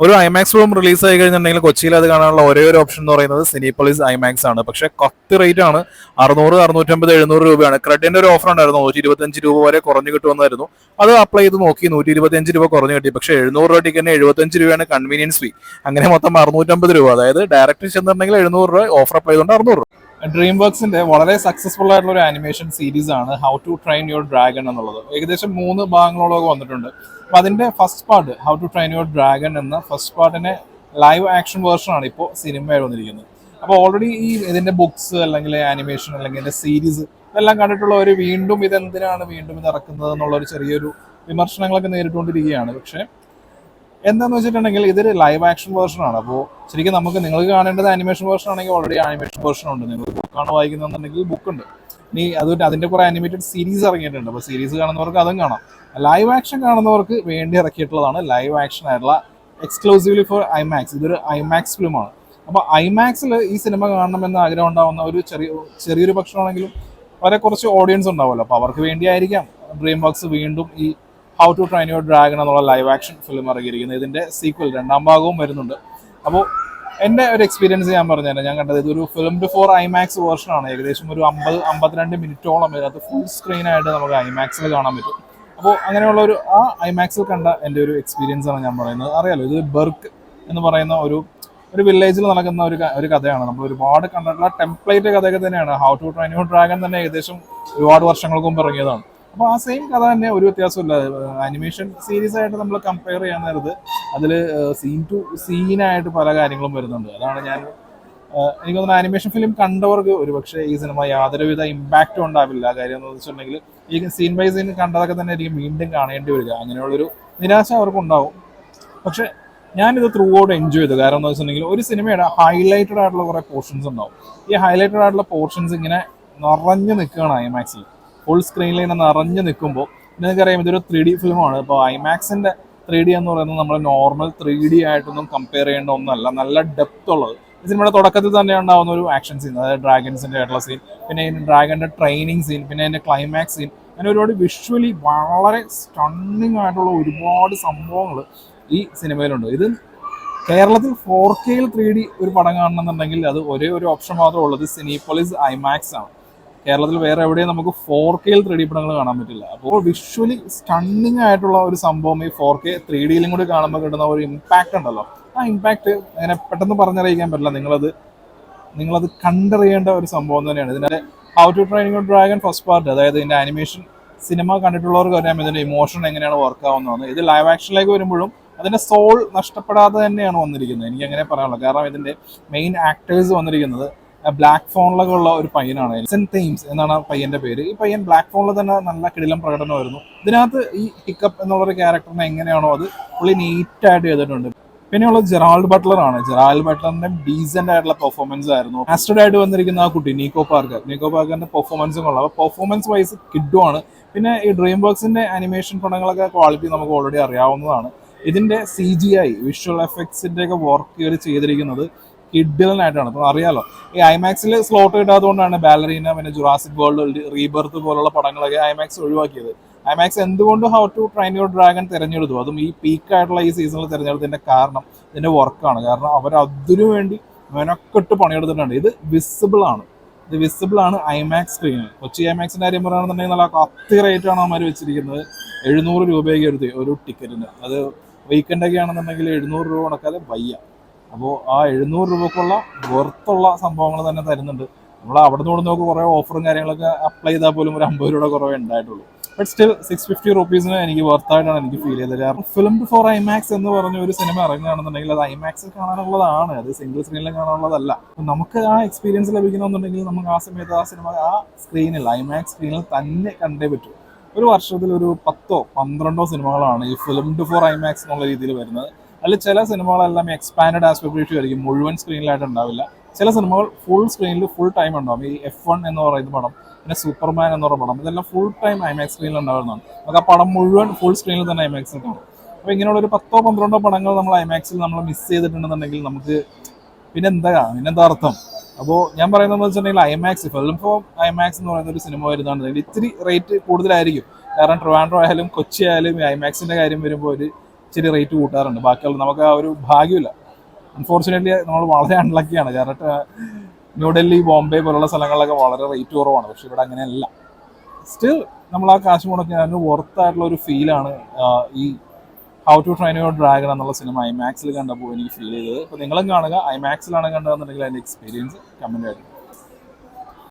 ഒരു IMAX film release ആയി കഴിഞ്ഞിട്ടുണ്ടെങ്കിൽ കൊച്ചിയിൽ അത് കാണാനുള്ള ഒരേ ഒരു ഓപ്ഷൻ എന്ന് പറയുന്നത് സിനിപോളിസ് ഐമാക്സ് ആണ്. പക്ഷേ കത്തി റേറ്റ് ആണ്. 600, 650, 700 രൂപയാണ്. ക്രെഡിന്റെ ഒരു ഓഫർ ഉണ്ടായിരുന്നു, 125 രൂപ വരെ കുറഞ്ഞു കിട്ടുമെന്നായിരുന്നു. അത് അപ്ലൈ ചെയ്ത് നോക്കി, 125 രൂപ കുറഞ്ഞു കിട്ടി. പക്ഷേ 700 രൂപ ടിക്കറ്റിന് 75 രൂപയാണ് കൺവീനിയൻസ് ഫീ. അങ്ങനെ മൊത്തം 650 രൂപ. അതായത് ഡയറക്റ്റ് ചെന്നിട്ടുണ്ടെങ്കിൽ 700 രൂപ, ഓഫർ അപ്ലൈ ചെയ്തുകൊണ്ട് 600 രൂപ. ഡ്രീം വർക്സിന്റെ വളരെ സക്സസ്ഫുൾ ആയിട്ടുള്ള ഒരു ആനിമേഷൻ സീരീസ് ആണ് how to train your dragon എന്നുള്ളത്. ഏകദേശം 3 ഭാഗങ്ങളോളം വന്നിട്ടുണ്ട്. അപ്പൊ അതിന്റെ first part how to train your dragon എന്ന ഫസ്റ്റ് പാർട്ടിന്റെ ലൈവ് ആക്ഷൻ വേർഷൻ ആണ് ഇപ്പോൾ സിനിമയായി വന്നിരിക്കുന്നത്. അപ്പോൾ ഓൾറെഡി ഈ ഇതിന്റെ ബുക്സ് അല്ലെങ്കിൽ ആനിമേഷൻ അല്ലെങ്കിൽ ഇതിന്റെ സീരീസ് ഇതെല്ലാം കണ്ടിട്ടുള്ളവർ വീണ്ടും ഇതെന്തിനാണ് വീണ്ടും ഇത് ഇറക്കുന്നത് എന്നുള്ള ഒരു ചെറിയൊരു വിമർശനങ്ങളൊക്കെ നേരിട്ടുകൊണ്ടിരിക്കുകയാണ്. പക്ഷേ എന്താണെന്ന് വെച്ചിട്ടുണ്ടെങ്കിൽ ഇതൊരു ലൈവ് ആക്ഷൻ വേർഷൻ ആണ്. അപ്പോൾ ശരിക്കും നിങ്ങൾക്ക് കാണേണ്ടത് ആനിമേഷൻ വേർഷൻ ആണെങ്കിൽ ഓൾറെഡി ആനിമേഷൻ വേർഷൻ ഉണ്ട്. നിങ്ങൾ ബുക്കാണ് വായിക്കുന്നതെന്നുണ്ടെങ്കിൽ ബുക്ക് ഉണ്ട്. ഇനി അതിന്റെ കുറെ ആനിമേറ്റഡ് സീരീസ് ഇറങ്ങിയിട്ടുണ്ട്. അപ്പോൾ സീരീസ് കാണുന്നവർക്ക് അതും കാണാം. ലൈവ് ആക്ഷൻ കാണുന്നവർക്ക് വേണ്ടി ഇറക്കിയിട്ടുള്ളതാണ് ലൈവ് ആക്ഷൻ ആയിട്ടുള്ള എക്സ്ക്ലൂസീവ്ലി ഫോർ ഐമാക്സ്. ഇതൊരു ഐമാക്സ് ഫിലിമാണ്. അപ്പോൾ ഐമാക്സിൽ ഈ സിനിമ കാണണമെന്ന് ആഗ്രഹം ഉണ്ടാവുന്ന ഒരു ചെറിയൊരു പക്ഷമാണെങ്കിലും വളരെ കുറച്ച് ഓഡിയൻസ് ഉണ്ടാവുമല്ലോ. അപ്പോൾ അവർക്ക് വേണ്ടിയായിരിക്കാം ഡ്രീം വർക്സ് വീണ്ടും ഈ how to train your dragon എന്നുള്ള ലൈവ് ആക്ഷൻ ഫിലിം ഇറങ്ങിയിരിക്കുന്നത്. ഇതിന്റെ സീക്വൽ 2ാം ഭാഗവും വരുന്നുണ്ട്. അപ്പോൾ എൻ്റെ ഒരു എക്സ്പീരിയൻസ് ഞാൻ പറഞ്ഞുതരാം. ഞാൻ കണ്ടത് ഇതൊരു ഫിലിം ടു ഫോർ ഐമാക്സ് വേർഷനാണ്. ഏകദേശം ഒരു 50-52 മിനിറ്റോളം അത് ഫുൾ സ്ക്രീനായിട്ട് നമുക്ക് ഐമാക്സിൽ കാണാൻ പറ്റും. അപ്പോൾ അങ്ങനെയുള്ള ആ ഐമാക്സിൽ കണ്ട എൻ്റെ ഒരു എക്സ്പീരിയൻസ് ആണ് ഞാൻ പറയുന്നത്. അറിയാലോ, ഇത് ബെർക്ക് എന്ന് പറയുന്ന ഒരു വില്ലേജിൽ നടക്കുന്ന ഒരു കഥയാണ്. നമ്മൾ ഒരുപാട് കണ്ടിട്ടുള്ള ടെംപ്ലേറ്റ് കഥയൊക്കെ തന്നെയാണ്. How to train your dragon തന്നെ ഏകദേശം ഒരുപാട് വർഷങ്ങൾക്ക് മുമ്പ് ഇറങ്ങിയതാണ്. അപ്പോൾ ആ സെയിം കഥ തന്നെ, ഒരു വ്യത്യാസമില്ല. ആനിമേഷൻ സീരീസ് ആയിട്ട് നമ്മൾ കമ്പയർ ചെയ്യാൻ നേരത്ത് അതിൽ സീൻ ടു സീനായിട്ട് പല കാര്യങ്ങളും വരുന്നുണ്ട്. അതാണ് എനിക്ക് തോന്നുന്നു ആനിമേഷൻ ഫിലിം കണ്ടവർക്ക് ഒരുപക്ഷെ ഈ സിനിമ യാതൊരുവിധ ഇമ്പാക്റ്റും ഉണ്ടാവില്ല. കാര്യം എന്ന് വെച്ചിട്ടുണ്ടെങ്കിൽ ഈ സീൻ ബൈ സീൻ കണ്ടതൊക്കെ തന്നെ ആയിരിക്കും വീണ്ടും കാണേണ്ടി വരിക. അങ്ങനെയുള്ളൊരു നിരാശ അവർക്കുണ്ടാവും. പക്ഷെ ഞാനിത് ത്രൂ ഔട്ട് എൻജോയ് ചെയ്തു. കാരണം എന്ന് വെച്ചിട്ടുണ്ടെങ്കിൽ ഒരു സിനിമയുടെ ഹൈലൈറ്റഡ് ആയിട്ടുള്ള കുറേ പോർഷൻസ് ഉണ്ടാവും. ഈ ഹൈലൈറ്റഡ് ആയിട്ടുള്ള പോർഷൻസ് ഇങ്ങനെ നിറഞ്ഞു നിൽക്കുകയാണ് ഐമാക്സിൽ. ഫുൾ സ്ക്രീനിൽ ഇങ്ങനെ നിറഞ്ഞു നിൽക്കുമ്പോൾ നിങ്ങൾക്കറിയാം ഇതൊരു 3D ഫിലിമാണ്. ഇപ്പോൾ ഐമാക്സിന്റെ 3D എന്ന് പറയുന്നത് നമ്മൾ നോർമൽ 3D ആയിട്ടൊന്നും കമ്പയർ ചെയ്യേണ്ട ഒന്നല്ല. നല്ല ഡെപ്ത് ഉള്ളത്. ഈ സിനിമയുടെ തുടക്കത്തിൽ തന്നെ ഉണ്ടാകുന്ന ഒരു ആക്ഷൻ സീൻ, അതായത് ഡ്രാഗൺസിന്റെ ആയിട്ടുള്ള സീൻ, പിന്നെ ഡ്രാഗന്റെ ട്രെയിനിങ് സീൻ, പിന്നെ അതിന്റെ ക്ലൈമാക്സ് സീൻ, അങ്ങനെ ഒരുപാട് വിഷ്വലി വളരെ സ്റ്റണ്ണിങ് ആയിട്ടുള്ള ഒരുപാട് സംഭവങ്ങൾ ഈ സിനിമയിലുണ്ട്. ഇത് കേരളത്തിൽ 4K 3D ഒരു പടം കാണണമെന്നുണ്ടെങ്കിൽ അത് ഒരേ ഒരു ഓപ്ഷൻ മാത്രമേ ഉള്ളത്, സിനിപോളിസ് ഐമാക്സ് ആണ്. കേരളത്തിൽ വേറെ എവിടെയും നമുക്ക് 4K 3D പടങ്ങൾ കാണാൻ പറ്റില്ല. അപ്പോൾ വിഷ്വലി സ്റ്റണ്ണിങ് ആയിട്ടുള്ള ഒരു സംഭവം ഈ 4K 3D കൂടി കാണുമ്പോൾ കിട്ടുന്ന ഒരു ഇമ്പാക്റ്റ് ഉണ്ടല്ലോ, ആ ഇമ്പാക്റ്റ് അങ്ങനെ പെട്ടെന്ന് പറഞ്ഞറിയിക്കാൻ പറ്റില്ല. നിങ്ങളത് കണ്ടറിയേണ്ട ഒരു സംഭവം തന്നെയാണ്. ഇതിന്റെ how to train your dragon first part, അതായത് ഇതിന്റെ ആനിമേഷൻ സിനിമ കണ്ടിട്ടുള്ളവർക്ക് അറിയാം ഇതിന്റെ ഇമോഷൻ എങ്ങനെയാണ് വർക്ക് ആവുന്നതെന്ന്. ഇത് ലൈവ് ആക്ഷനിലേക്ക് വരുമ്പോഴും അതിന്റെ സോൾ നഷ്ടപ്പെടാതെ തന്നെയാണ് വന്നിരിക്കുന്നത്. എനിക്ക് അങ്ങനെ പറയാനുള്ളത്. കാരണം ഇതിന്റെ മെയിൻ ആക്ടേഴ്സ് വന്നിരിക്കുന്നത് ബ്ലാക്ക് ഫോണിലൊക്കെ ഉള്ള ഒരു പയ്യനാണ്. സെന്റ് തെയിംസ് എന്നാണ് ആ പയ്യന്റെ പേര്. ഈ പയ്യൻ ബ്ലാക്ക് ഫോണിൽ തന്നെ നല്ല കിടിലം പ്രകടനമായിരുന്നു. ഇതിനകത്ത് ഈ ഹിക്കപ്പ് എന്നുള്ളൊരു ക്യാരക്ടറിനെ എങ്ങനെയാണോ അത് പുള്ളി നീറ്റായിട്ട് ചെയ്തിട്ടുണ്ട്. പിന്നെയുള്ളത് ജെറാൾഡ് ബട്ട്ലർ ആണ്. ജെറാൾഡ് ബട്ട്ലറിന്റെ ഡീസന്റ് ആയിട്ടുള്ള പെർഫോമൻസ് ആയിരുന്നു. ആസ്റ്റഡ് ആയിട്ട് വന്നിരിക്കുന്ന ആ കുട്ടി നിക്കോ പാർക്കറിന്റെ പെർഫോമൻസും കൊള്ളാം. അപ്പോൾ പെർഫോമൻസ് വൈസ് കിഡുമാണ്. പിന്നെ ഈ ഡ്രീം വർക്സിന്റെ ആനിമേഷൻ പടങ്ങളൊക്കെ ക്വാളിറ്റി നമുക്ക് ഓൾറെഡി അറിയാവുന്നതാണ്. ഇതിന്റെ CGI വിഷ്വൽ എഫക്ട്സിന്റെ ഒക്കെ വർക്ക് ചെയ്തിരിക്കുന്നത് കിഡിലനായിട്ടാണ്. അപ്പോൾ അറിയാലോ, ഈ ഐമാക്സിൽ സ്ലോട്ട് കിട്ടാത്തതുകൊണ്ടാണ് ബാലറീന, പിന്നെ ജുറാസിക് വേൾഡ്, റീബർത്ത് പോലുള്ള പടങ്ങളൊക്കെ ഐമാക്സ് ഒഴിവാക്കിയത്. ഐമാക്സ് എന്തുകൊണ്ട് how to train your dragon തിരഞ്ഞെടുത്തു, അതും ഈ പീക്കായിട്ടുള്ള ഈ സീസണിൽ തിരഞ്ഞെടുത്തതിന്റെ കാരണം ഇതിന്റെ വർക്കാണ്. കാരണം അവർ അതിനു വേണ്ടി മെനക്കെട്ട് പണിയെടുത്തിട്ടുണ്ട്. ഇത് വിസിബിൾ ആണ് ഐമാക്സ് സ്ക്രീനിൽ. കൊച്ചി ഐമാക്സിന്റെ കാര്യം പറയുകയാണെന്നുണ്ടെങ്കിൽ നല്ല കത്തി റേറ്റാണ് അവന്മാർ വെച്ചിരിക്കുന്നത്. 700 രൂപയ്ക്ക് എടുത്ത് ഒരു ടിക്കറ്റിന്. അത് വീക്കെൻഡൊക്കെ ആണെന്നുണ്ടെങ്കിൽ 700 രൂപ കൊടുക്കാതെ വയ്യ. അപ്പോൾ ആ 700 രൂപക്കുള്ള വെർത്തുള്ള സംഭവങ്ങൾ തന്നെ തരുന്നുണ്ട്. നമ്മൾ അവിടെ നിന്ന് നോക്കി കുറേ ഓഫറും കാര്യങ്ങളൊക്കെ അപ്ലൈ ചെയ്താൽ പോലും ഒരു 50 രൂപ കുറവേ ഉണ്ടായിട്ടുള്ളൂ. ബട്ട് സ്റ്റിൽ 650 റുപ്പീസിന് എനിക്ക് വർത്തായിട്ടാണ് എനിക്ക് ഫീൽ ചെയ്തത്. കാരണം ഫിലിം ഫോർ ഐമാക്സ് എന്ന് പറഞ്ഞ ഒരു സിനിമ ഇറങ്ങുകയാണെന്നുണ്ടെങ്കിൽ അത് ഐമാക്സിൽ കാണാനുള്ളതാണ്, അത് സിംഗിൾ സ്ക്രീനിൽ കാണാനുള്ളതല്ല. നമുക്ക് ആ എക്സ്പീരിയൻസ് ലഭിക്കണമെന്നുണ്ടെങ്കിൽ നമുക്ക് ആ സമയത്ത് ആ സിനിമ ആ സ്ക്രീനിൽ ഐമാക്സ് സ്ക്രീനിൽ തന്നെ കണ്ടേ പറ്റൂ. ഒരു വർഷത്തിൽ ഒരു 10-12 സിനിമകളാണ് ഈ ഫിലിം ഫോർ ഐമാക്സ് എന്നുള്ള രീതിയിൽ വരുന്നത്. അതിൽ ചില സിനിമകളെല്ലാം എക്സ്പാൻഡ് ആസ്പെക്ട് റേഷ്യോ ആയിരിക്കും, മുഴുവൻ സ്ക്രീനിലായിട്ട് ഉണ്ടാവില്ല. ചില സിനിമകൾ ഫുൾ സ്ക്രീനിൽ ഫുൾ ടൈം ഉണ്ടാവും. ഈ F1 എന്ന് പറയുന്ന പടം, പിന്നെ സൂപ്പർമാൻ എന്ന് പറയുന്ന പടം, ഇതെല്ലാം ഫുൾ ടൈം ഐമാക്സ് സ്ക്രീനിൽ ഉണ്ടാവുന്നതാണ്. നമുക്ക് ആ പടം മുഴുവൻ ഫുൾ സ്ക്രീനിൽ തന്നെ ഐമാക്സിൽ കാണും. അപ്പോൾ ഇങ്ങനെയുള്ള ഒരു 10-12 പടങ്ങൾ നമ്മൾ ഐമാക്സിൽ നമ്മൾ മിസ് ചെയ്തിട്ടുണ്ടെന്നുണ്ടെങ്കിൽ നമുക്ക് പിന്നെന്താ അർത്ഥം? അപ്പോൾ ഞാൻ പറയുന്നത് വെച്ചിട്ടുണ്ടെങ്കിൽ ഐമാക്സ് ഫിലിം ഫോർ ഐമാക്സ് എന്ന് പറയുന്ന ഒരു സിനിമ വരുന്നതാണെന്നുണ്ടെങ്കിൽ ഇത്തിരി റേറ്റ് കൂടുതലായിരിക്കും. കാരണം ട്രിവാൻഡ്രം ആയാലും കൊച്ചി ആയാലും ഐമാക്സിന്റെ കാര്യം വരുമ്പോൾ ഒരു ഇച്ചിരി റേറ്റ് കൂട്ടാറുണ്ട്. ബാക്കിയുള്ള നമുക്ക് ആ ഒരു ഭാഗ്യമില്ല. അൺഫോർച്ചുനേറ്റ്ലി നമ്മൾ വളരെ അൺലക്കിയാണ്. കാരണം ന്യൂഡൽഹി, ബോംബെ പോലുള്ള സ്ഥലങ്ങളിലൊക്കെ വളരെ റേറ്റ് കുറവാണ്. പക്ഷെ ഇവിടെ അങ്ങനെയല്ല. സ്റ്റിൽ നമ്മൾ ആ കാശ് മുടക്കി അതിന് വർത്തായിട്ടുള്ള ഒരു ഫീലാണ് ഈ how to train your dragon എന്നുള്ള സിനിമ ഐമാക്സിൽ കണ്ടപ്പോൾ എനിക്ക് ഫീൽ ചെയ്തത്. അപ്പോൾ നിങ്ങളും കാണുക. ഐമാക്സിലാണ് കണ്ടതെന്നുണ്ടെങ്കിൽ അതിൻ്റെ എക്സ്പീരിയൻസ് കമൻ്റ് ആയിട്ട്